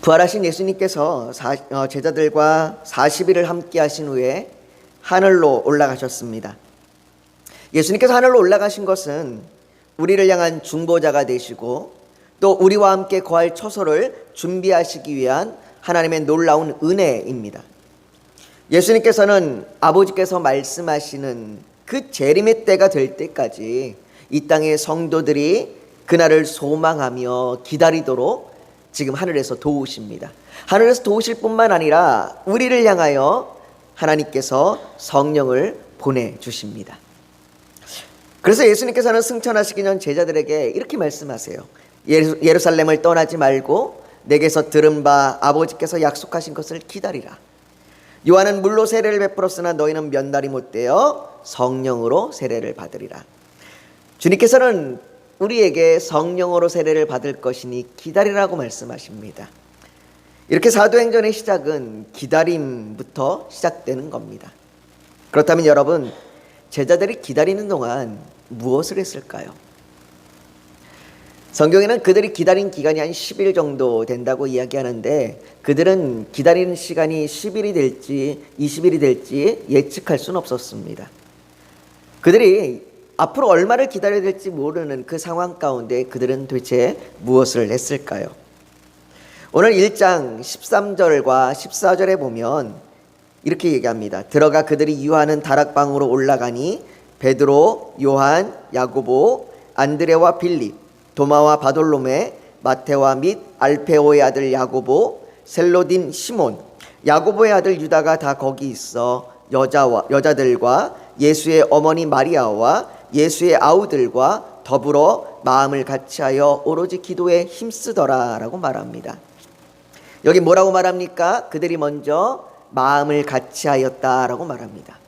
부활하신 예수님께서 제자들과 40일을 함께 하신 후에 하늘로 올라가셨습니다. 예수님께서 하늘로 올라가신 것은 우리를 향한 중보자가 되시고 또 우리와 함께 거할 처소를 준비하시기 위한 하나님의 놀라운 은혜입니다. 예수님께서는 아버지께서 말씀하시는 그 재림의 때가 될 때까지 이 땅의 성도들이 그날을 소망하며 기다리도록 지금 하늘에서 도우십니다. 하늘에서 도우실 뿐만 아니라 우리를 향하여 하나님께서 성령을 보내주십니다. 그래서 예수님께서는 승천하시기 전 제자들에게 이렇게 말씀하세요. 예루살렘을 떠나지 말고 내게서 들은 바 아버지께서 약속하신 것을 기다리라. 요한은 물로 세례를 베풀었으나 너희는 몇 날이 못되어 성령으로 세례를 받으리라. 주님께서는 우리에게 성령으로 세례를 받을 것이니 기다리라고 말씀하십니다. 이렇게 사도행전의 시작은 기다림부터 시작되는 겁니다. 그렇다면 여러분, 제자들이 기다리는 동안 무엇을 했을까요? 성경에는 그들이 기다린 기간이 한 10일 정도 된다고 이야기하는데 그들은 기다리는 시간이 10일이 될지 20일이 될지 예측할 수는 없었습니다. 그들이 앞으로 얼마를 기다려야 될지 모르는 그 상황 가운데 그들은 도대체 무엇을 했을까요? 오늘 1장 13절과 14절에 보면 이렇게 얘기합니다. 들어가 그들이 유하는 다락방으로 올라가니 베드로, 요한, 야고보, 안드레와 빌립, 도마와 바돌로메, 마테와 및 알페오의 아들 야고보, 셀로딘 시몬, 야고보의 아들 유다가 다 거기 있어 여자들과 예수의 어머니 마리아와 예수의 아우들과 더불어 마음을 같이하여 오로지 기도에 힘쓰더라 라고 말합니다. 여기 뭐라고 말합니까? 그들이 먼저 마음을 같이하였다라고 말합니다.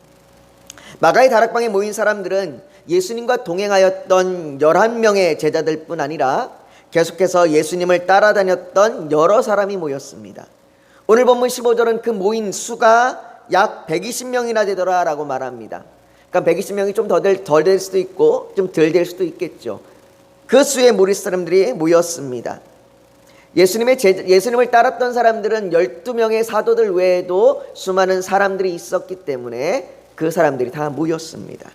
마가의 다락방에 모인 사람들은 예수님과 동행하였던 11명의 제자들뿐 아니라 계속해서 예수님을 따라다녔던 여러 사람이 모였습니다. 오늘 본문 15절은 그 모인 수가 약 120명이나 되더라라고 말합니다. 그러니까 120명이 좀 더 될 수도 있고 좀 덜 될 수도 있겠죠. 그 수의 무리 사람들이 모였습니다. 예수님을 따랐던 사람들은 12명의 사도들 외에도 수많은 사람들이 있었기 때문에 그 사람들이 다 모였습니다.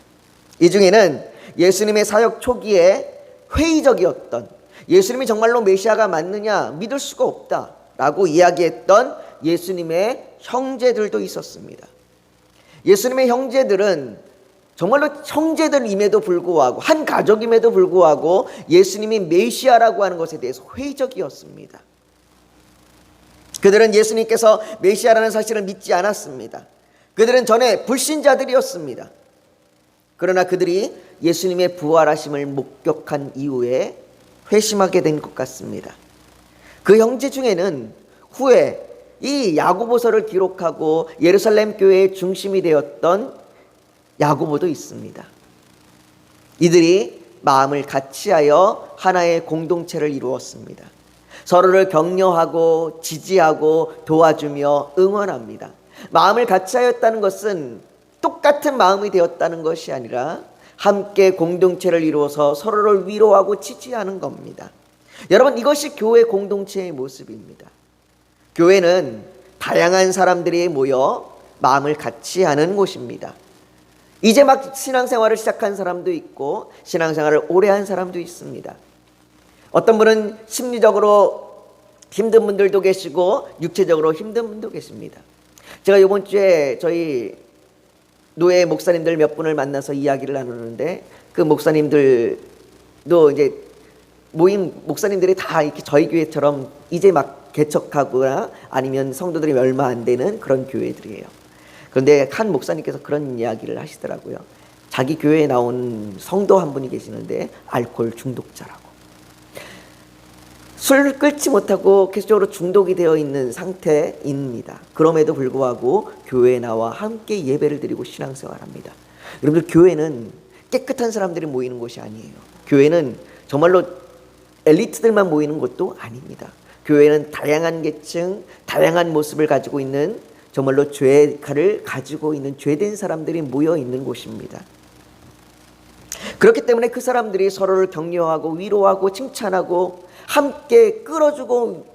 이 중에는 예수님의 사역 초기에 회의적이었던, 예수님이 정말로 메시아가 맞느냐 믿을 수가 없다라고 이야기했던 예수님의 형제들도 있었습니다. 예수님의 형제들은 정말로 형제들임에도 불구하고 한 가족임에도 불구하고 예수님이 메시아라고 하는 것에 대해서 회의적이었습니다. 그들은 예수님께서 메시아라는 사실을 믿지 않았습니다. 그들은 전에 불신자들이었습니다. 그러나 그들이 예수님의 부활하심을 목격한 이후에 회심하게 된 것 같습니다. 그 형제 중에는 후에 이 야고보서를 기록하고 예루살렘 교회의 중심이 되었던 야고보도 있습니다. 이들이 마음을 같이하여 하나의 공동체를 이루었습니다. 서로를 격려하고 지지하고 도와주며 응원합니다. 마음을 같이하였다는 것은 똑같은 마음이 되었다는 것이 아니라 함께 공동체를 이루어서 서로를 위로하고 지지하는 겁니다. 여러분, 이것이 교회 공동체의 모습입니다. 교회는 다양한 사람들이 모여 마음을 같이 하는 곳입니다. 이제 막 신앙생활을 시작한 사람도 있고 신앙생활을 오래 한 사람도 있습니다. 어떤 분은 심리적으로 힘든 분들도 계시고 육체적으로 힘든 분도 계십니다. 제가 이번 주에 저희 노예 목사님들 몇 분을 만나서 이야기를 나누는데 그 목사님들도 이제 모임 목사님들이 다 이렇게 저희 교회처럼 이제 막 개척하거나 아니면 성도들이 얼마 안 되는 그런 교회들이에요. 그런데 한 목사님께서 그런 이야기를 하시더라고요. 자기 교회에 나온 성도 한 분이 계시는데 알코올 중독자라고. 술을 끊지 못하고 계속적으로 중독이 되어 있는 상태입니다. 그럼에도 불구하고 교회에 나와 함께 예배를 드리고 신앙생활합니다. 여러분들, 교회는 깨끗한 사람들이 모이는 곳이 아니에요. 교회는 정말로 엘리트들만 모이는 곳도 아닙니다. 교회는 다양한 계층, 다양한 모습을 가지고 있는 정말로 죄를 가지고 있는 죄된 사람들이 모여 있는 곳입니다. 그렇기 때문에 그 사람들이 서로를 격려하고 위로하고 칭찬하고 함께 끌어주고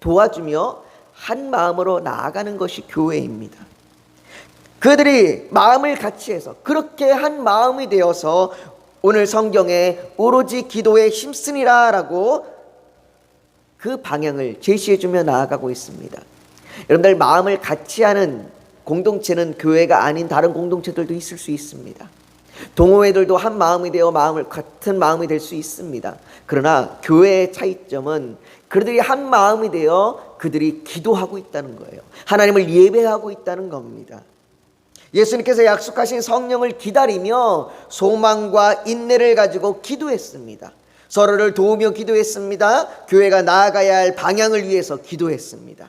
도와주며 한 마음으로 나아가는 것이 교회입니다. 그들이 마음을 같이 해서 그렇게 한 마음이 되어서 오늘 성경에 오로지 기도에 힘쓰니라 라고 그 방향을 제시해주며 나아가고 있습니다. 여러분들, 마음을 같이 하는 공동체는 교회가 아닌 다른 공동체들도 있을 수 있습니다. 동호회들도 한 마음이 되어 같은 마음이 될 수 있습니다. 그러나 교회의 차이점은 그들이 한 마음이 되어 그들이 기도하고 있다는 거예요. 하나님을 예배하고 있다는 겁니다. 예수님께서 약속하신 성령을 기다리며 소망과 인내를 가지고 기도했습니다. 서로를 도우며 기도했습니다. 교회가 나아가야 할 방향을 위해서 기도했습니다.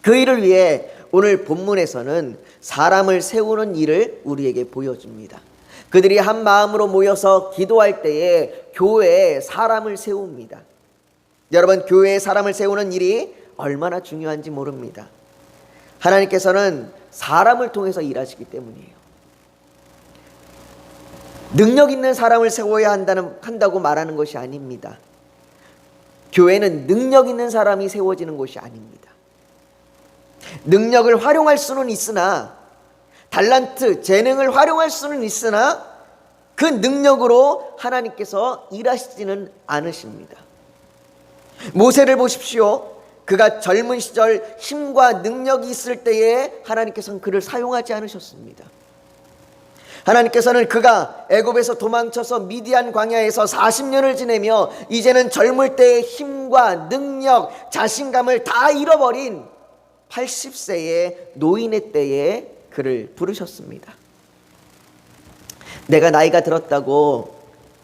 그 일을 위해 오늘 본문에서는 사람을 세우는 일을 우리에게 보여줍니다. 그들이 한 마음으로 모여서 기도할 때에 교회에 사람을 세웁니다. 여러분, 교회에 사람을 세우는 일이 얼마나 중요한지 모릅니다. 하나님께서는 사람을 통해서 일하시기 때문이에요. 능력 있는 사람을 세워야 한다고 말하는 것이 아닙니다. 교회는 능력 있는 사람이 세워지는 곳이 아닙니다. 능력을 활용할 수는 있으나, 달란트, 재능을 활용할 수는 있으나 그 능력으로 하나님께서 일하시지는 않으십니다. 모세를 보십시오. 그가 젊은 시절 힘과 능력이 있을 때에 하나님께서는 그를 사용하지 않으셨습니다. 하나님께서는 그가 애굽에서 도망쳐서 미디안 광야에서 40년을 지내며 이제는 젊을 때의 힘과 능력, 자신감을 다 잃어버린 80세의 노인의 때에 그를 부르셨습니다. 내가 나이가 들었다고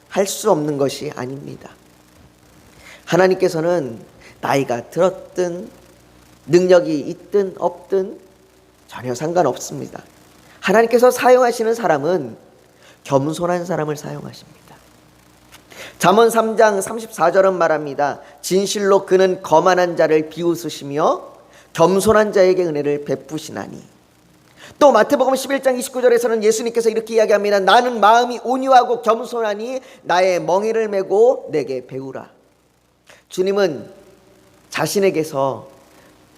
할 수 없는 것이 아닙니다. 하나님께서는 나이가 들었든 능력이 있든 없든 전혀 상관없습니다. 하나님께서 사용하시는 사람은 겸손한 사람을 사용하십니다. 잠언 3장 34절은 말합니다. 진실로 그는 거만한 자를 비웃으시며 겸손한 자에게 은혜를 베푸시나니. 또 마태복음 11장 29절에서는 예수님께서 이렇게 이야기합니다. 나는 마음이 온유하고 겸손하니 나의 멍에를 메고 내게 배우라. 주님은 자신에게서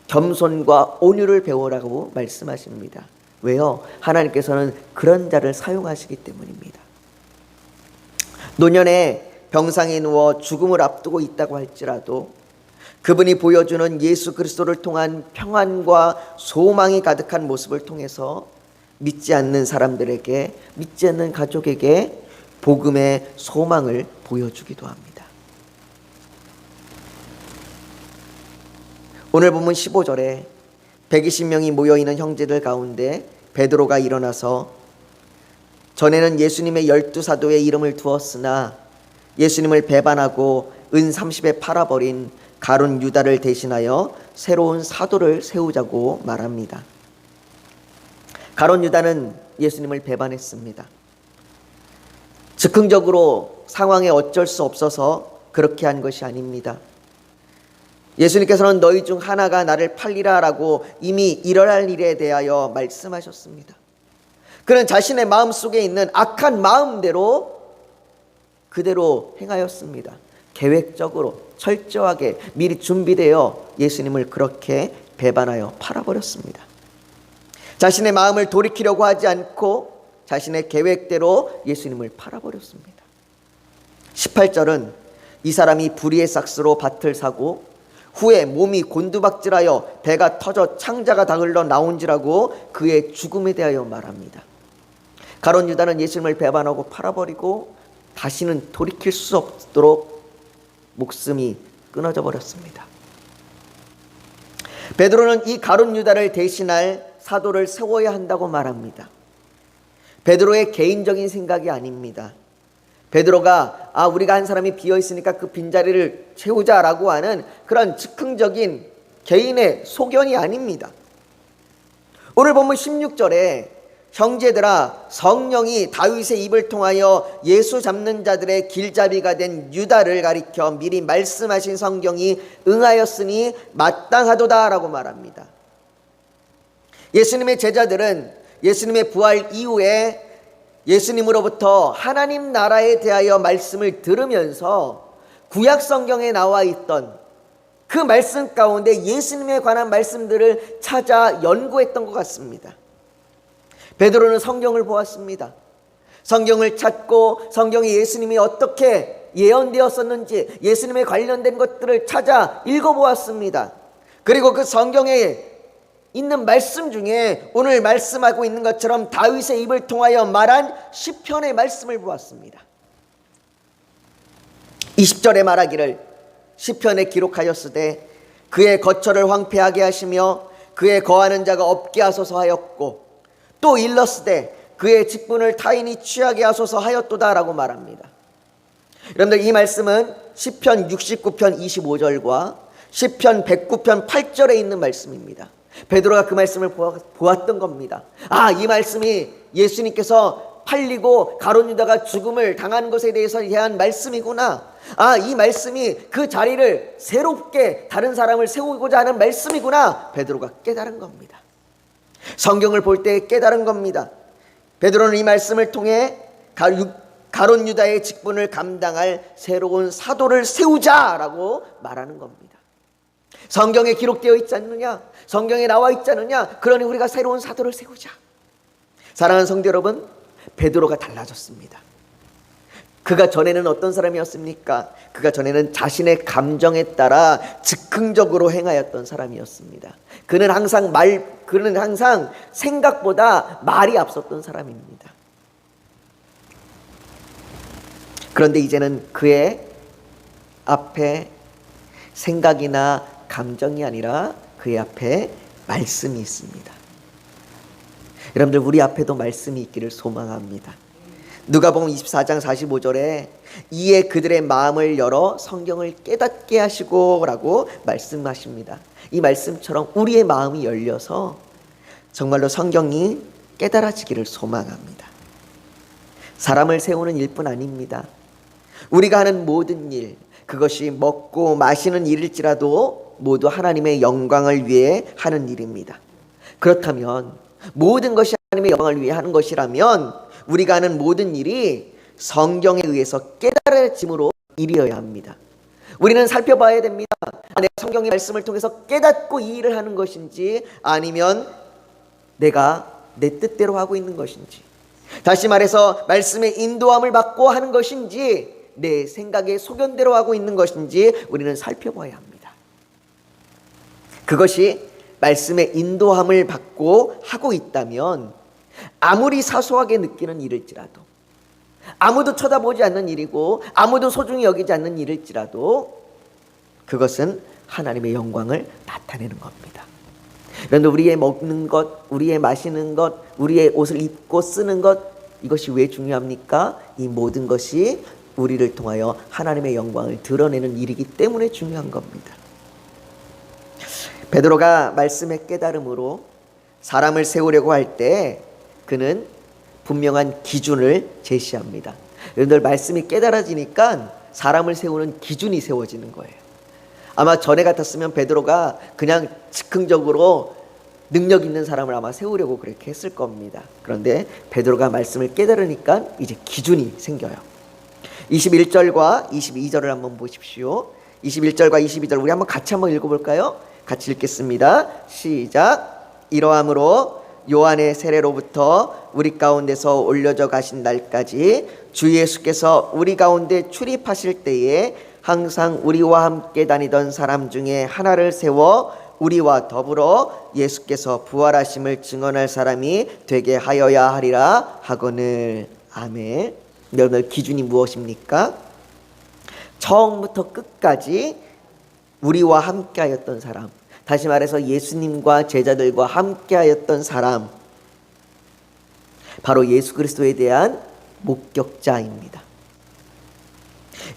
겸손과 온유를 배우라고 말씀하십니다. 왜요? 하나님께서는 그런 자를 사용하시기 때문입니다. 노년에 병상에 누워 죽음을 앞두고 있다고 할지라도 그분이 보여주는 예수 그리스도를 통한 평안과 소망이 가득한 모습을 통해서 믿지 않는 사람들에게, 믿지 않는 가족에게 복음의 소망을 보여주기도 합니다. 오늘 본문 15절에 120명이 모여있는 형제들 가운데 베드로가 일어나서 전에는 예수님의 12사도의 이름을 두었으나 예수님을 배반하고 은 30에 팔아버린 가룟 유다를 대신하여 새로운 사도를 세우자고 말합니다. 가룟 유다는 예수님을 배반했습니다. 즉흥적으로 상황에 어쩔 수 없어서 그렇게 한 것이 아닙니다. 예수님께서는 너희 중 하나가 나를 팔리라 라고 이미 일어날 일에 대하여 말씀하셨습니다. 그는 자신의 마음속에 있는 악한 마음대로 그대로 행하였습니다. 계획적으로 철저하게 미리 준비되어 예수님을 그렇게 배반하여 팔아버렸습니다. 자신의 마음을 돌이키려고 하지 않고 자신의 계획대로 예수님을 팔아버렸습니다. 18절은 이 사람이 불의의 삭스로 밭을 사고 후에 몸이 곤두박질하여 배가 터져 창자가 다 흘러 나온지라고 그의 죽음에 대하여 말합니다. 가룟 유다는 예수님을 배반하고 팔아버리고 다시는 돌이킬 수 없도록 목숨이 끊어져 버렸습니다. 베드로는 이 가룟 유다를 대신할 사도를 세워야 한다고 말합니다. 베드로의 개인적인 생각이 아닙니다. 베드로가 우리가 한 사람이 비어있으니까 그 빈자리를 채우자라고 하는 그런 즉흥적인 개인의 소견이 아닙니다. 오늘 본문 16절에 형제들아, 성령이 다윗의 입을 통하여 예수 잡는 자들의 길잡이가 된 유다를 가리켜 미리 말씀하신 성경이 응하였으니 마땅하도다 라고 말합니다. 예수님의 제자들은 예수님의 부활 이후에 예수님으로부터 하나님 나라에 대하여 말씀을 들으면서 구약 성경에 나와 있던 그 말씀 가운데 예수님에 관한 말씀들을 찾아 연구했던 것 같습니다. 베드로는 성경을 보았습니다. 성경을 찾고 성경에 예수님이 어떻게 예언되었었는지 예수님에 관련된 것들을 찾아 읽어보았습니다. 그리고 그 성경에 있는 말씀 중에 오늘 말씀하고 있는 것처럼 다윗의 입을 통하여 말한 시편의 말씀을 보았습니다. 20절에 말하기를 시편에 기록하였으되 그의 거처를 황폐하게 하시며 그의 거하는 자가 없게 하소서 하였고 또 일렀으되 그의 직분을 타인이 취하게 하소서 하였도다 라고 말합니다. 여러분들, 이 말씀은 시편 69편 25절과 시편 109편 8절에 있는 말씀입니다. 베드로가 그 말씀을 보았던 겁니다. 이 말씀이 예수님께서 팔리고 가룟 유다가 죽음을 당한 것에 대해서 대한 말씀이구나. 이 말씀이 그 자리를 새롭게 다른 사람을 세우고자 하는 말씀이구나. 베드로가 깨달은 겁니다. 성경을 볼 때 깨달은 겁니다. 베드로는 이 말씀을 통해 가룟 유다의 직분을 감당할 새로운 사도를 세우자라고 말하는 겁니다. 성경에 기록되어 있지 않느냐? 성경에 나와 있지 않느냐? 그러니 우리가 새로운 사도를 세우자. 사랑하는 성도 여러분, 베드로가 달라졌습니다. 그가 전에는 어떤 사람이었습니까? 그가 전에는 자신의 감정에 따라 즉흥적으로 행하였던 사람이었습니다. 그는 항상 생각보다 말이 앞섰던 사람입니다. 그런데 이제는 그의 앞에 생각이나 감정이 아니라 그의 앞에 말씀이 있습니다. 여러분들, 우리 앞에도 말씀이 있기를 소망합니다. 누가복음 24장 45절에 이에 그들의 마음을 열어 성경을 깨닫게 하시고 라고 말씀하십니다. 이 말씀처럼 우리의 마음이 열려서 정말로 성경이 깨달아지기를 소망합니다. 사람을 세우는 일뿐 아닙니다. 우리가 하는 모든 일, 그것이 먹고 마시는 일일지라도 모두 하나님의 영광을 위해 하는 일입니다. 그렇다면 모든 것이 하나님의 영광을 위해 하는 것이라면 우리가 하는 모든 일이 성경에 의해서 깨달아짐으로 일이어야 합니다. 우리는 살펴봐야 됩니다. 내가 성경의 말씀을 통해서 깨닫고 이 일을 하는 것인지 아니면 내가 내 뜻대로 하고 있는 것인지, 다시 말해서 말씀의 인도함을 받고 하는 것인지 내 생각의 소견대로 하고 있는 것인지 우리는 살펴봐야 합니다. 그것이 말씀의 인도함을 받고 하고 있다면 아무리 사소하게 느끼는 일일지라도, 아무도 쳐다보지 않는 일이고 아무도 소중히 여기지 않는 일일지라도 그것은 하나님의 영광을 나타내는 겁니다. 그런데 우리의 먹는 것, 우리의 마시는 것, 우리의 옷을 입고 쓰는 것, 이것이 왜 중요합니까? 이 모든 것이 우리를 통하여 하나님의 영광을 드러내는 일이기 때문에 중요한 겁니다. 베드로가 말씀의 깨달음으로 사람을 세우려고 할 때 그는 분명한 기준을 제시합니다. 여러분들, 말씀이 깨달아지니까 사람을 세우는 기준이 세워지는 거예요. 아마 전에 같았으면 베드로가 그냥 즉흥적으로 능력 있는 사람을 아마 세우려고 그렇게 했을 겁니다. 그런데 베드로가 말씀을 깨달으니까 이제 기준이 생겨요. 21절과 22절을 한번 보십시오. 21절과 22절 우리 같이 한번 읽어볼까요? 같이 읽겠습니다. 시작. 이러함으로 요한의 세례로부터 우리 가운데서 올려져 가신 날까지 주 예수께서 우리 가운데 출입하실 때에 항상 우리와 함께 다니던 사람 중에 하나를 세워 우리와 더불어 예수께서 부활하심을 증언할 사람이 되게 하여야 하리라 하거늘. 아멘. 여러분, 기준이 무엇입니까? 처음부터 끝까지 우리와 함께 하였던 사람, 다시 말해서 예수님과 제자들과 함께 하였던 사람, 바로 예수 그리스도에 대한 목격자입니다.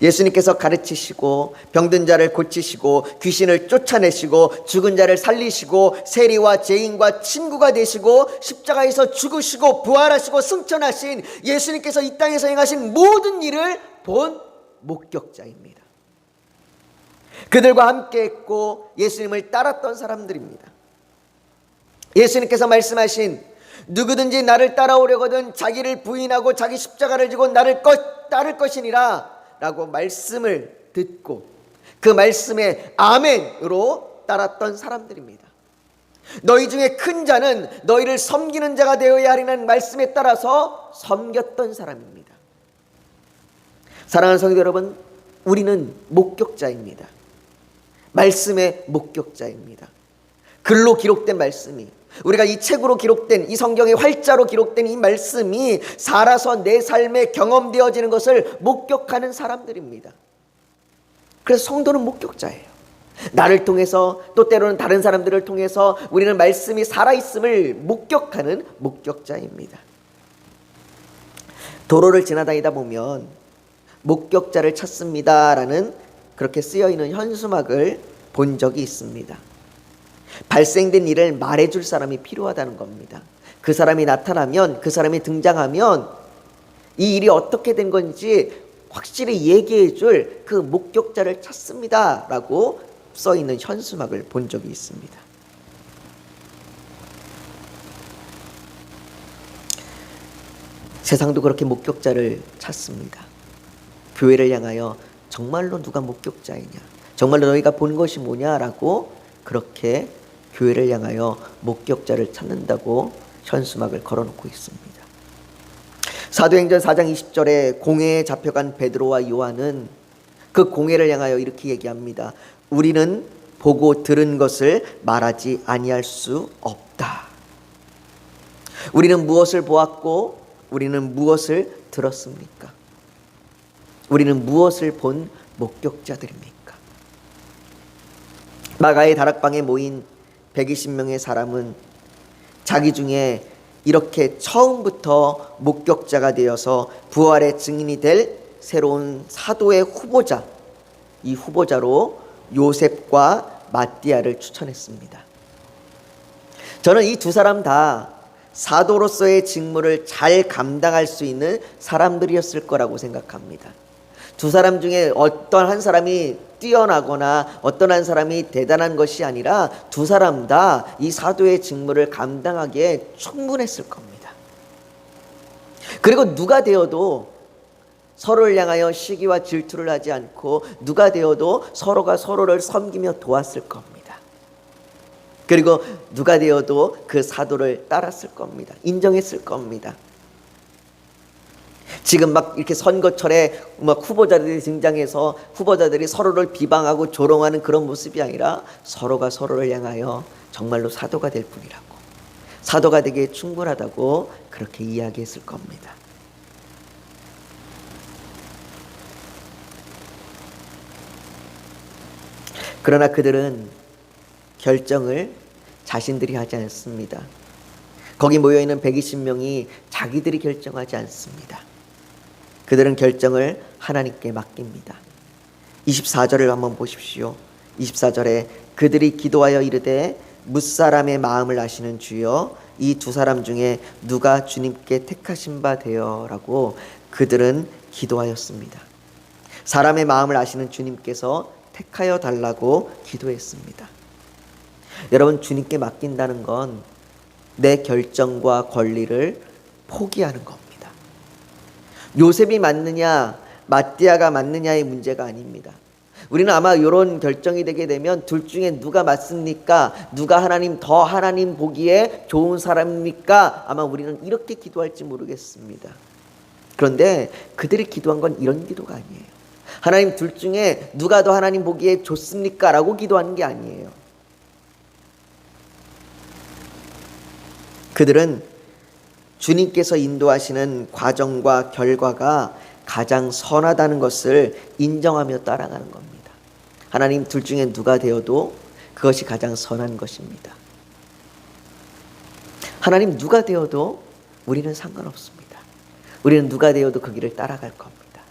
예수님께서 가르치시고 병든 자를 고치시고 귀신을 쫓아내시고 죽은 자를 살리시고 세리와 죄인과 친구가 되시고 십자가에서 죽으시고 부활하시고 승천하신 예수님께서 이 땅에서 행하신 모든 일을 본 목격자입니다. 그들과 함께 했고 예수님을 따랐던 사람들입니다. 예수님께서 말씀하신 누구든지 나를 따라오려거든 자기를 부인하고 자기 십자가를 지고 나를 따를 것이니라 라고 말씀을 듣고 그 말씀에 아멘으로 따랐던 사람들입니다. 너희 중에 큰 자는 너희를 섬기는 자가 되어야 하리는 말씀에 따라서 섬겼던 사람입니다. 사랑하는 성도 여러분, 우리는 목격자입니다. 말씀의 목격자입니다. 글로 기록된 말씀이, 우리가 이 책으로 기록된, 이 성경의 활자로 기록된 이 말씀이 살아서 내 삶에 경험되어지는 것을 목격하는 사람들입니다. 그래서 성도는 목격자예요. 나를 통해서, 또 때로는 다른 사람들을 통해서 우리는 말씀이 살아있음을 목격하는 목격자입니다. 도로를 지나다니다 보면 목격자를 찾습니다라는 그렇게 쓰여있는 현수막을 본 적이 있습니다. 발생된 일을 말해줄 사람이 필요하다는 겁니다. 그 사람이 나타나면, 그 사람이 등장하면 이 일이 어떻게 된 건지 확실히 얘기해줄 그 목격자를 찾습니다 라고 써있는 현수막을 본 적이 있습니다. 세상도 그렇게 목격자를 찾습니다. 교회를 향하여 정말로 누가 목격자이냐, 정말로 너희가 본 것이 뭐냐라고 그렇게 교회를 향하여 목격자를 찾는다고 현수막을 걸어놓고 있습니다. 사도행전 4장 20절에 공회에 잡혀간 베드로와 요한은 그 공회를 향하여 이렇게 얘기합니다. 우리는 보고 들은 것을 말하지 아니할 수 없다. 우리는 무엇을 보았고 우리는 무엇을 들었습니까? 우리는 무엇을 본 목격자들입니까? 마가의 다락방에 모인 120명의 사람은 자기 중에 이렇게 처음부터 목격자가 되어서 부활의 증인이 될 새로운 사도의 후보자, 이 후보자로 요셉과 마띠아를 추천했습니다. 저는 이 두 사람 다 사도로서의 직무를 잘 감당할 수 있는 사람들이었을 거라고 생각합니다. 두 사람 중에 어떤 한 사람이 뛰어나거나 어떤 한 사람이 대단한 것이 아니라 두 사람 다 이 사도의 직무를 감당하기에 충분했을 겁니다. 그리고 누가 되어도 서로를 향하여 시기와 질투를 하지 않고 누가 되어도 서로가 서로를 섬기며 도왔을 겁니다. 그리고 누가 되어도 그 사도를 따랐을 겁니다. 인정했을 겁니다. 지금 막 이렇게 선거철에 막 후보자들이 등장해서 후보자들이 서로를 비방하고 조롱하는 그런 모습이 아니라 서로가 서로를 향하여 정말로 사도가 될 뿐이라고, 사도가 되기에 충분하다고 그렇게 이야기했을 겁니다. 그러나 그들은 결정을 자신들이 하지 않습니다. 거기 모여있는 120명이 자기들이 결정하지 않습니다. 그들은 결정을 하나님께 맡깁니다. 24절을 한번 보십시오. 24절에 그들이 기도하여 이르되 뭇사람의 마음을 아시는 주여 이 두 사람 중에 누가 주님께 택하신 바 되어라고 그들은 기도하였습니다. 사람의 마음을 아시는 주님께서 택하여 달라고 기도했습니다. 여러분, 주님께 맡긴다는 건 내 결정과 권리를 포기하는 겁니다. 요셉이 맞느냐 마띠아가 맞느냐의 문제가 아닙니다. 우리는 아마 이런 결정이 되게 되면 둘 중에 누가 맞습니까? 누가 하나님 보기에 좋은 사람입니까? 아마 우리는 이렇게 기도할지 모르겠습니다. 그런데 그들이 기도한 건 이런 기도가 아니에요. 하나님, 둘 중에 누가 더 하나님 보기에 좋습니까? 라고 기도하는 게 아니에요. 그들은 주님께서 인도하시는 과정과 결과가 가장 선하다는 것을 인정하며 따라가는 겁니다. 하나님, 둘 중에 누가 되어도 그것이 가장 선한 것입니다. 하나님, 누가 되어도 우리는 상관없습니다. 우리는 누가 되어도 그 길을 따라갈 겁니다.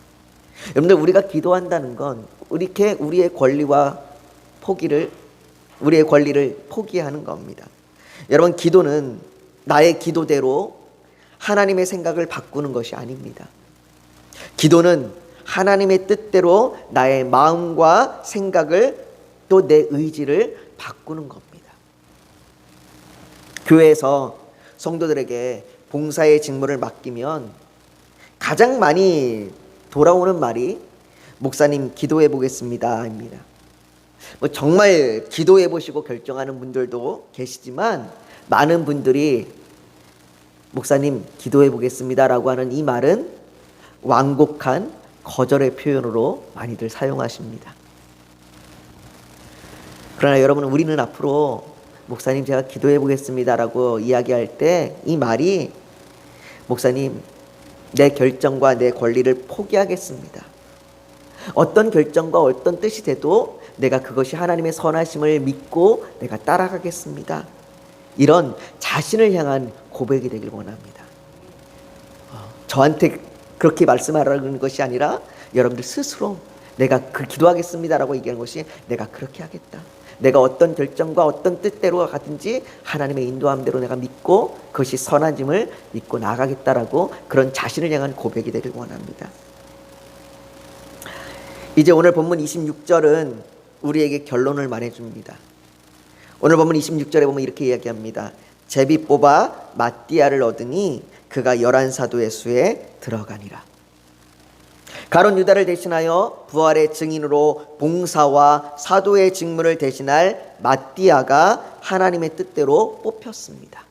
여러분들, 우리가 기도한다는 건 이렇게 우리의 권리를 포기하는 겁니다. 여러분, 기도는 나의 기도대로 하나님의 생각을 바꾸는 것이 아닙니다. 기도는 하나님의 뜻대로 나의 마음과 생각을, 또 내 의지를 바꾸는 겁니다. 교회에서 성도들에게 봉사의 직무를 맡기면 가장 많이 돌아오는 말이 목사님 기도해 보겠습니다 입니다. 뭐 정말 기도해 보시고 결정하는 분들도 계시지만 많은 분들이 목사님 기도해 보겠습니다라고 하는 이 말은 완곡한 거절의 표현으로 많이들 사용하십니다. 그러나 여러분, 우리는 앞으로 목사님 제가 기도해 보겠습니다라고 이야기할 때 이 말이 목사님 내 결정과 내 권리를 포기하겠습니다. 어떤 결정과 어떤 뜻이 돼도 내가 그것이 하나님의 선하심을 믿고 내가 따라가겠습니다. 이런 자신을 향한 고백이 되길 원합니다. 저한테 그렇게 말씀하라는 것이 아니라 여러분들 스스로 내가 기도하겠습니다라고 얘기하는 것이 내가 그렇게 하겠다. 내가 어떤 결정과 어떤 뜻대로 가든지 하나님의 인도함대로 내가 믿고 그것이 선하심을 믿고 나아가겠다라고 그런 자신을 향한 고백이 되길 원합니다. 이제 오늘 본문 26절은 우리에게 결론을 말해줍니다. 오늘 본문 26절에 보면 이렇게 이야기합니다. 제비 뽑아 마띠아를 얻으니 그가 11사도의 수에 들어가니라. 가룟 유다를 대신하여 부활의 증인으로 봉사와 사도의 직무를 대신할 마띠아가 하나님의 뜻대로 뽑혔습니다.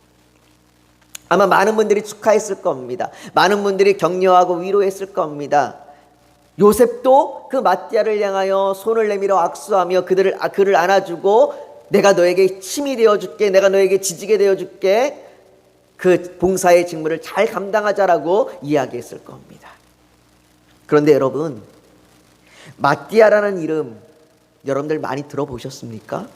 아마 많은 분들이 축하했을 겁니다. 많은 분들이 격려하고 위로했을 겁니다. 요셉도 그 마띠아를 향하여 손을 내밀어 악수하며 그를 안아주고 내가 너에게 힘이 되어줄게, 내가 너에게 지지게 되어줄게, 그 봉사의 직무를 잘 감당하자라고 이야기했을 겁니다. 그런데 여러분, 마띠아라는 이름 여러분들 많이 들어보셨습니까?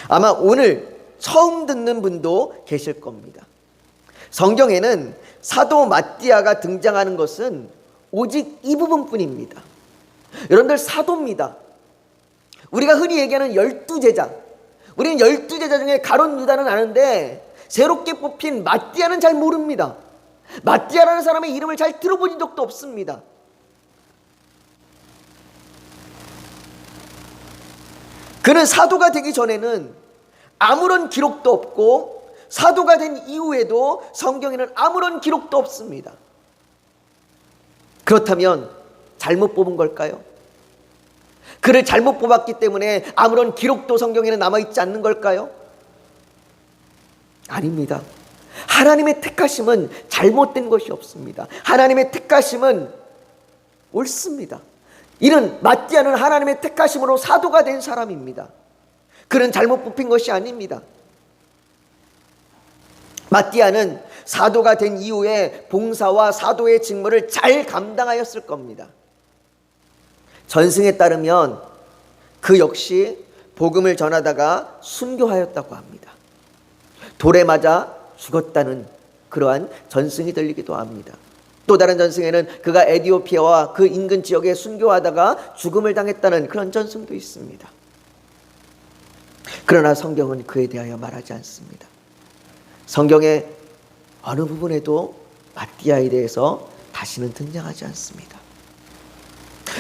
아마 오늘 처음 듣는 분도 계실 겁니다. 성경에는 사도 마띠아가 등장하는 것은 오직 이 부분뿐입니다. 여러분들, 사도입니다. 우리가 흔히 얘기하는 12제자, 우리는 12제자 중에 가룟 유다는 아는데 새롭게 뽑힌 마띠아는 잘 모릅니다. 마띠아라는 사람의 이름을 잘 들어본 적도 없습니다. 그는 사도가 되기 전에는 아무런 기록도 없고 사도가 된 이후에도 성경에는 아무런 기록도 없습니다. 그렇다면 잘못 뽑은 걸까요? 그를 잘못 뽑았기 때문에 아무런 기록도 성경에는 남아있지 않는 걸까요? 아닙니다. 하나님의 택하심은 잘못된 것이 없습니다. 하나님의 택하심은 옳습니다. 이는 마띠아는 하나님의 택하심으로 사도가 된 사람입니다. 그는 잘못 뽑힌 것이 아닙니다. 마띠아는 사도가 된 이후에 봉사와 사도의 직무를 잘 감당하였을 겁니다. 전승에 따르면 그 역시 복음을 전하다가 순교하였다고 합니다. 돌에 맞아 죽었다는 그러한 전승이 들리기도 합니다. 또 다른 전승에는 그가 에티오피아와 그 인근 지역에 순교하다가 죽음을 당했다는 그런 전승도 있습니다. 그러나 성경은 그에 대하여 말하지 않습니다. 성경의 어느 부분에도 마띠아에 대해서 다시는 등장하지 않습니다.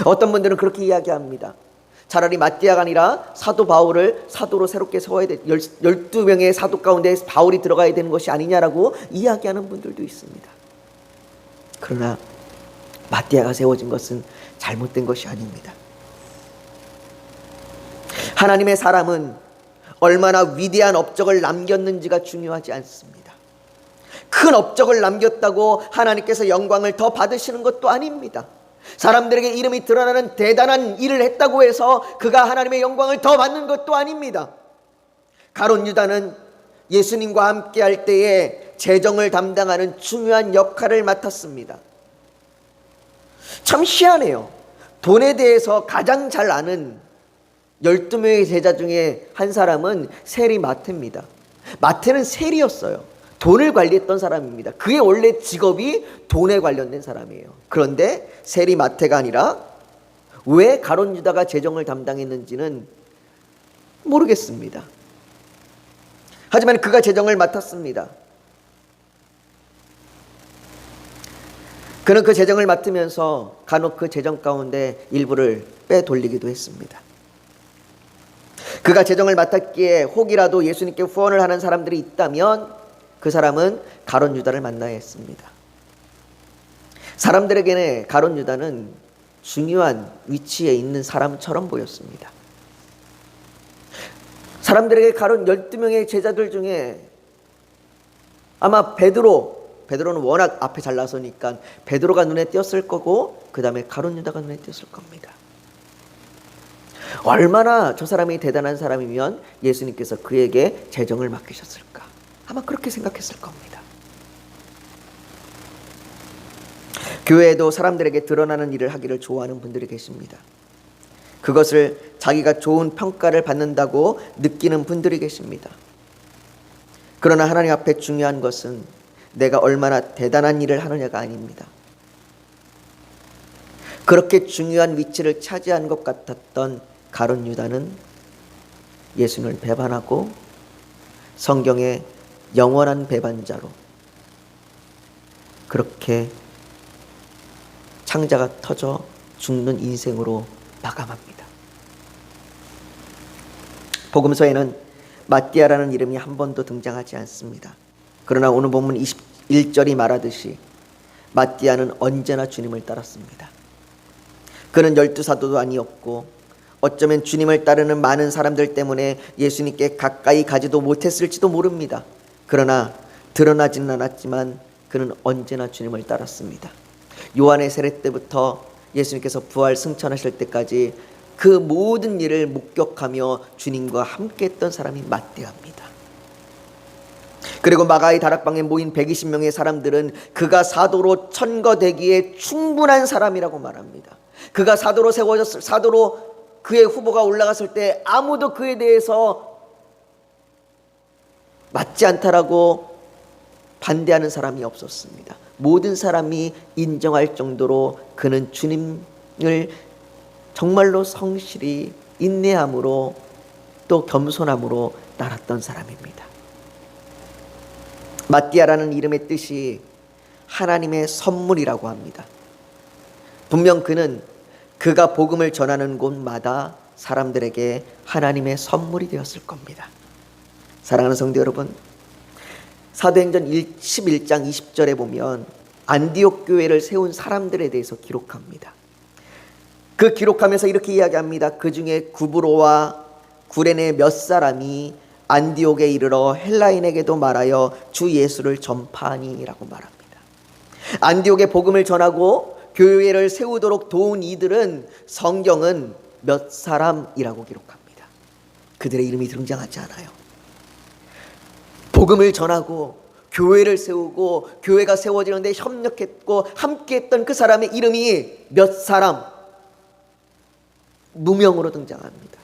어떤 분들은 그렇게 이야기합니다. 차라리 마띠아가 아니라 사도 바울을 사도로 새롭게 세워야 돼. 12명의 사도 가운데 바울이 들어가야 되는 것이 아니냐라고 이야기하는 분들도 있습니다. 그러나 마띠아가 세워진 것은 잘못된 것이 아닙니다. 하나님의 사람은 얼마나 위대한 업적을 남겼는지가 중요하지 않습니다. 큰 업적을 남겼다고 하나님께서 영광을 더 받으시는 것도 아닙니다. 사람들에게 이름이 드러나는 대단한 일을 했다고 해서 그가 하나님의 영광을 더 받는 것도 아닙니다. 가룟 유다는 예수님과 함께 할 때에 재정을 담당하는 중요한 역할을 맡았습니다. 참 희한해요. 돈에 대해서 가장 잘 아는 12명의 제자 중에 한 사람은 세리 마태입니다. 마태는 세리였어요. 돈을 관리했던 사람입니다. 그의 원래 직업이 돈에 관련된 사람이에요. 그런데 세리 마태가 아니라 왜 가룟 유다가 재정을 담당했는지는 모르겠습니다. 하지만 그가 재정을 맡았습니다. 그는 그 재정을 맡으면서 간혹 그 재정 가운데 일부를 빼돌리기도 했습니다. 그가 재정을 맡았기에 혹이라도 예수님께 후원을 하는 사람들이 있다면 그 사람은 가룟 유다를 만나야 했습니다. 사람들에게는 가룟 유다는 중요한 위치에 있는 사람처럼 보였습니다. 사람들에게 가론 12명의 제자들 중에 아마 베드로는 워낙 앞에 잘 나서니까 베드로가 눈에 띄었을 거고, 그 다음에 가룟 유다가 눈에 띄었을 겁니다. 얼마나 저 사람이 대단한 사람이면 예수님께서 그에게 재정을 맡기셨을까? 아마 그렇게 생각했을 겁니다. 교회에도 사람들에게 드러나는 일을 하기를 좋아하는 분들이 계십니다. 그것을 자기가 좋은 평가를 받는다고 느끼는 분들이 계십니다. 그러나 하나님 앞에 중요한 것은 내가 얼마나 대단한 일을 하느냐가 아닙니다. 그렇게 중요한 위치를 차지한 것 같았던 가룟 유다는 예수님을 배반하고 성경의 영원한 배반자로 그렇게 창자가 터져 죽는 인생으로 마감합니다. 복음서에는 마띠아라는 이름이 한 번도 등장하지 않습니다. 그러나 오늘 본문 21절이 말하듯이 마띠아는 언제나 주님을 따랐습니다. 그는 12사도도 아니었고 어쩌면 주님을 따르는 많은 사람들 때문에 예수님께 가까이 가지도 못했을지도 모릅니다. 그러나 드러나지는 않았지만 그는 언제나 주님을 따랐습니다. 요한의 세례 때부터 예수님께서 부활 승천하실 때까지 그 모든 일을 목격하며 주님과 함께 했던 사람이 마띠아입니다. 그리고 마가의 다락방에 모인 120명의 사람들은 그가 사도로 천거되기에 충분한 사람이라고 말합니다. 그가 사도로 그의 후보가 올라갔을 때 아무도 그에 대해서 맞지 않다라고 반대하는 사람이 없었습니다. 모든 사람이 인정할 정도로 그는 주님을 정말로 성실히 인내함으로 또 겸손함으로 따랐던 사람입니다. 마띠아라는 이름의 뜻이 하나님의 선물이라고 합니다. 분명 그는 그가 복음을 전하는 곳마다 사람들에게 하나님의 선물이 되었을 겁니다. 사랑하는 성도 여러분, 사도행전 11장 20절에 보면 안디옥 교회를 세운 사람들에 대해서 기록합니다. 그 기록하면서 이렇게 이야기합니다. 그 중에 구브로와 구레네 몇 사람이 안디옥에 이르러 헬라인에게도 말하여 주 예수를 전파하니라고 말합니다. 안디옥에 복음을 전하고 교회를 세우도록 도운 이들은 성경은 몇 사람이라고 기록합니다. 그들의 이름이 등장하지 않아요. 복음을 전하고 교회를 세우고 교회가 세워지는데 협력했고 함께했던 그 사람의 이름이 몇 사람, 무명으로 등장합니다.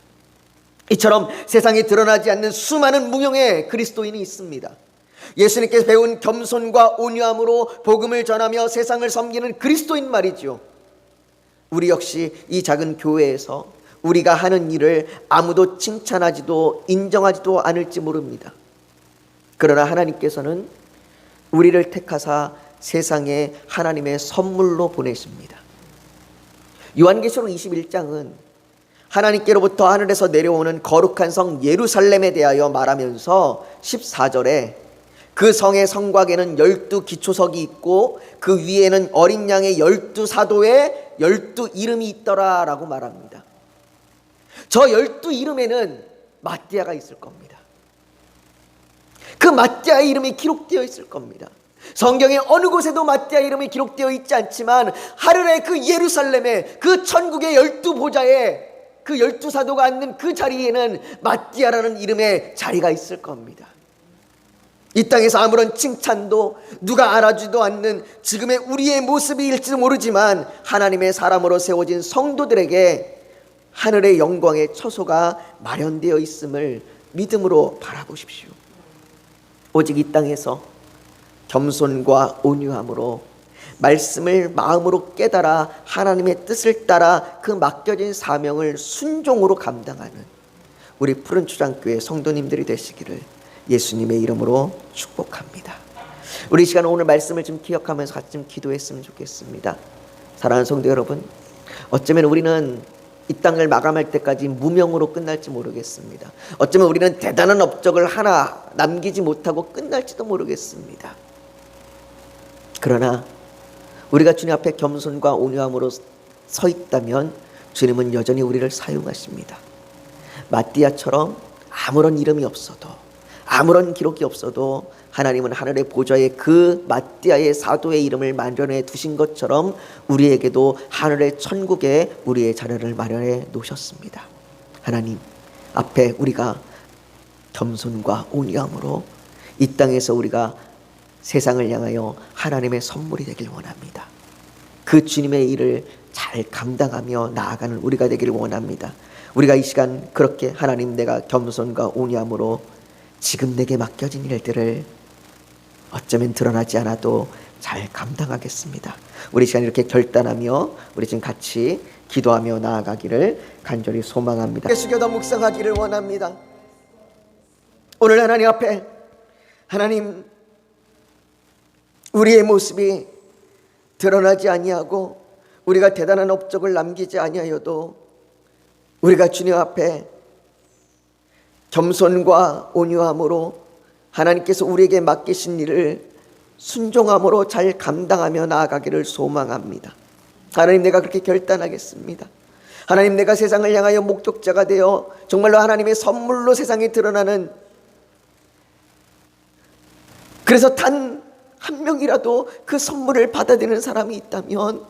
이처럼 세상에 드러나지 않는 수많은 무명의 그리스도인이 있습니다. 예수님께서 배운 겸손과 온유함으로 복음을 전하며 세상을 섬기는 그리스도인 말이죠. 우리 역시 이 작은 교회에서 우리가 하는 일을 아무도 칭찬하지도 인정하지도 않을지 모릅니다. 그러나 하나님께서는 우리를 택하사 세상에 하나님의 선물로 보내십니다. 요한계시록 21장은 하나님께로부터 하늘에서 내려오는 거룩한 성 예루살렘에 대하여 말하면서 14절에 그 성의 성곽에는 12기초석이 있고 그 위에는 어린 양의 12사도의 12이름이 있더라 라고 말합니다. 저 12이름에는 마띠아가 있을 겁니다. 그 마띠아의 이름이 기록되어 있을 겁니다. 성경의 어느 곳에도 마띠아 이름이 기록되어 있지 않지만 하늘의 그 예루살렘에 그 천국의 12보좌에 그 12사도가 앉는 그 자리에는 마띠아라는 이름의 자리가 있을 겁니다. 이 땅에서 아무런 칭찬도 누가 알아주지도 않는 지금의 우리의 모습일지도 모르지만 하나님의 사람으로 세워진 성도들에게 하늘의 영광의 처소가 마련되어 있음을 믿음으로 바라보십시오. 오직 이 땅에서 겸손과 온유함으로 말씀을 마음으로 깨달아 하나님의 뜻을 따라 그 맡겨진 사명을 순종으로 감당하는 우리 푸른 초장교회 성도님들이 되시기를 예수님의 이름으로 축복합니다. 우리 시간 오늘 말씀을 좀 기억하면서 같이 좀 기도했으면 좋겠습니다. 사랑하는 성도 여러분, 어쩌면 우리는 이 땅을 마감할 때까지 무명으로 끝날지 모르겠습니다. 어쩌면 우리는 대단한 업적을 하나 남기지 못하고 끝날지도 모르겠습니다. 그러나 우리가 주님 앞에 겸손과 온유함으로 서 있다면 주님은 여전히 우리를 사용하십니다. 마띠아처럼 아무런 이름이 없어도, 아무런 기록이 없어도 하나님은 하늘의 보좌에 그 마띠아의 사도의 이름을 마련해 두신 것처럼 우리에게도 하늘의 천국에 우리의 자리를 마련해 놓으셨습니다. 하나님 앞에 우리가 겸손과 온유함으로 이 땅에서 우리가 세상을 향하여 하나님의 선물이 되길 원합니다. 그 주님의 일을 잘 감당하며 나아가는 우리가 되기를 원합니다. 우리가 이 시간 그렇게 하나님, 내가 겸손과 온유함으로 지금 내게 맡겨진 일들을 어쩌면 드러나지 않아도 잘 감당하겠습니다. 우리 시간 이렇게 결단하며 우리 지금 같이 기도하며 나아가기를 간절히 소망합니다. 숙여다 묵상하기를 원합니다. 오늘 하나님 앞에, 하나님, 우리의 모습이 드러나지 아니하고 우리가 대단한 업적을 남기지 아니하여도 우리가 주님 앞에 겸손과 온유함으로 하나님께서 우리에게 맡기신 일을 순종함으로 잘 감당하며 나아가기를 소망합니다. 하나님, 내가 그렇게 결단하겠습니다. 하나님, 내가 세상을 향하여 목격자가 되어 정말로 하나님의 선물로 세상에 드러나는, 그래서 단 한 명이라도 그 선물을 받아들이는 사람이 있다면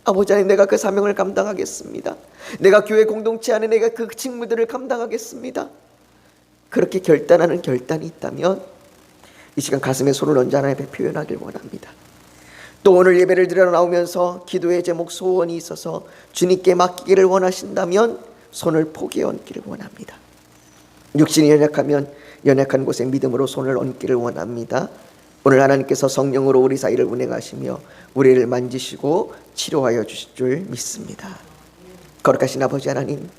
아버지 하나님, 내가 그 사명을 감당하겠습니다. 내가 교회 공동체 안에 내가 그 직무들을 감당하겠습니다. 그렇게 결단하는 결단이 있다면 이 시간 가슴에 손을 얹어 하나님 앞에 표현하길 원합니다. 또 오늘 예배를 드려 나오면서 기도의 제목, 소원이 있어서 주님께 맡기기를 원하신다면 손을 포기해 얹기를 원합니다. 육신이 연약하면 연약한 곳에 믿음으로 손을 얹기를 원합니다. 오늘 하나님께서 성령으로 우리 사이를 운행하시며 우리를 만지시고 치료하여 주실 줄 믿습니다. 거룩하신 아버지 하나님,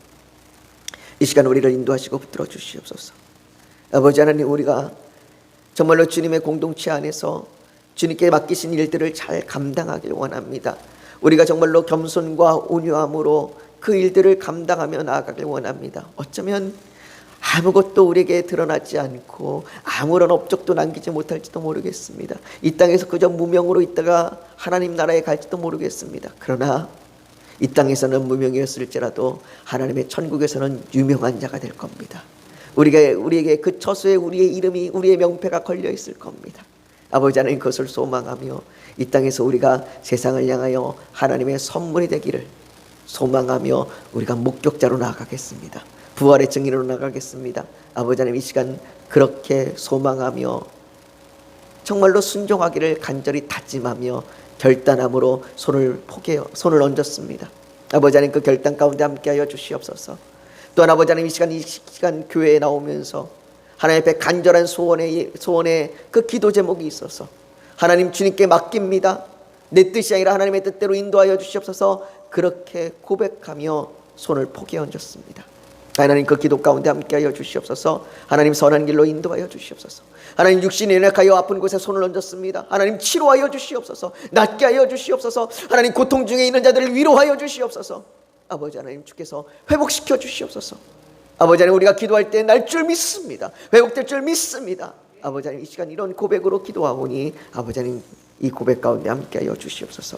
이 시간 우리를 인도하시고 붙들어 주시옵소서. 아버지 하나님, 우리가 정말로 주님의 공동체 안에서 주님께 맡기신 일들을 잘 감당하길 원합니다. 우리가 정말로 겸손과 온유함으로 그 일들을 감당하며 나아가길 원합니다. 어쩌면 아무것도 우리에게 드러나지 않고 아무런 업적도 남기지 못할지도 모르겠습니다. 이 땅에서 그저 무명으로 있다가 하나님 나라에 갈지도 모르겠습니다. 그러나 이 땅에서는 무명이었을지라도 하나님의 천국에서는 유명한 자가 될 겁니다. 우리에게 그 처소에 우리의 이름이, 우리의 명패가 걸려 있을 겁니다. 아버지 하나님, 그것을 소망하며 이 땅에서 우리가 세상을 향하여 하나님의 선물이 되기를 소망하며 우리가 목격자로 나아가겠습니다. 부활의 증인으로 나가겠습니다. 아버지 하나님, 이 시간 그렇게 소망하며 정말로 순종하기를 간절히 다짐하며 결단함으로 손을 얹었습니다. 아버지 하나님, 그 결단 가운데 함께하여 주시옵소서. 또한 아버지 하나님, 이 시간 교회에 나오면서 하나님 앞에 간절한 소원의 그 기도 제목이 있어서 하나님, 주님께 맡깁니다. 내 뜻이 아니라 하나님의 뜻대로 인도하여 주시옵소서. 그렇게 고백하며 손을 포기해 얹었습니다. 하나님, 그 기도 가운데 함께하여 주시옵소서. 하나님, 선한 길로 인도하여 주시옵소서. 하나님, 육신이 연약하여 아픈 곳에 손을 얹었습니다. 하나님, 치료하여 주시옵소서. 낫게 하여 주시옵소서. 하나님, 고통 중에 있는 자들을 위로하여 주시옵소서. 아버지 하나님, 주께서 회복시켜 주시옵소서. 아버지 하나님, 우리가 기도할 때 날 줄 믿습니다. 회복될 줄 믿습니다. 아버지 하나님, 이 시간 이런 고백으로 기도하오니 아버지 하나님, 이 고백 가운데 함께하여 주시옵소서.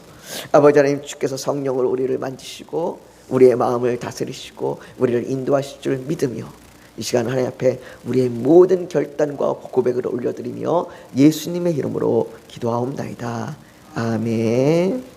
아버지 하나님, 주께서 성령으로 우리를 만지시고 우리의 마음을 다스리시고 우리를 인도하실 줄 믿으며 이 시간 하나님 앞에 우리의 모든 결단과 고백을 올려드리며 예수님의 이름으로 기도하옵나이다. 아멘.